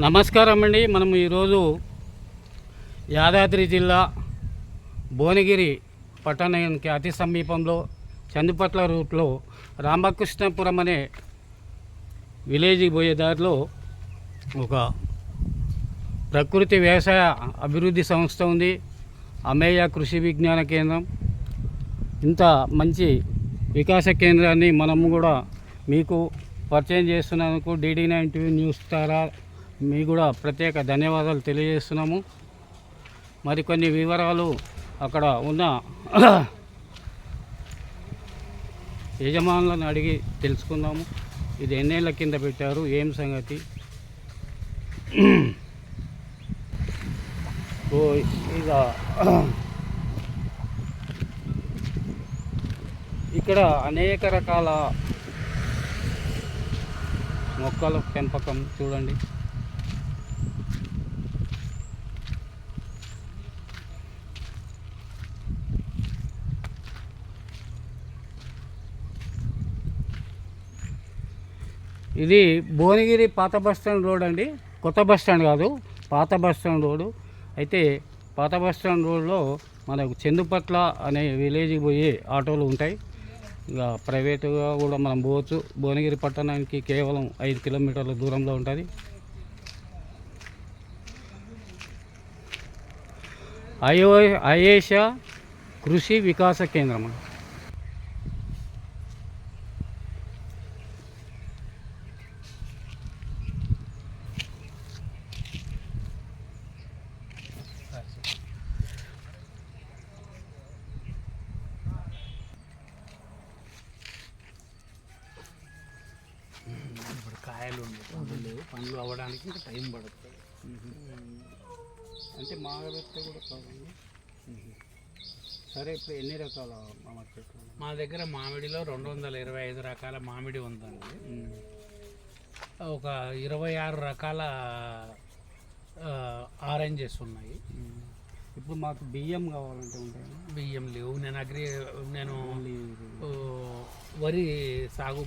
నమస్కారం అండి. మనం ఈరోజు యాదాద్రి జిల్లా భువనగిరి పట్టణానికి అతి సమీపంలో చందుపట్ల రూట్లో రామకృష్ణపురం అనే విలేజ్కి పోయే దారిలో ఒక ప్రకృతి వ్యవసాయ అభివృద్ధి సంస్థ ఉంది. అమేయ కృషి విజ్ఞాన కేంద్రం. ఇంత మంచి వికాస కేంద్రాన్ని మనము కూడా మీకు పరిచయం చేస్తున్నందుకు DD9 TV న్యూస్ ద్వారా మీకు కూడా ప్రత్యేక ధన్యవాదాలు తెలియజేస్తున్నాము. మరికొన్ని వివరాలు అక్కడ ఉన్న యజమానులను అడిగి తెలుసుకుందాము. ఇది ఎన్నేళ్ల కింద పెట్టారు, ఏం సంగతి. ఇక్కడ అనేక రకాల మొక్కల పెంపకం చూడండి. ఇది భువనగిరి పాత బస్టాండ్ రోడ్ అండి. కొత్త బస్టాండ్ కాదు, పాత బస్టాండ్ రోడ్డు. అయితే పాత బస్టాండ్ రోడ్లో మనకు చందుపట్ల అనే విలేజ్కి పోయి ఆటోలు ఉంటాయి. ఇక ప్రైవేటుగా కూడా మనం పోవచ్చు. భువనగిరి పట్టణానికి కేవలం 5 కిలోమీటర్ల దూరంలో ఉంటుంది. అయేష కృషి వికాస కేంద్రం. ఇప్పుడు కాయలు పండ్లు అవ్వడానికి ఇంకా టైం పడుతుంది. అంటే మాగబెట్టే కూడా కావాలి. సరే, ఇప్పుడు ఎన్ని రకాల మామిడి చెట్లు? మా దగ్గర మామిడిలో 225 రకాల మామిడి ఉందండి. ఒక 26 రకాల ఆరెంజెస్ ఉన్నాయి. ఇప్పుడు మాకు బియ్యం కావాలంటే ఉంటాయి. బియ్యం లేవు. నేను వరి సాగు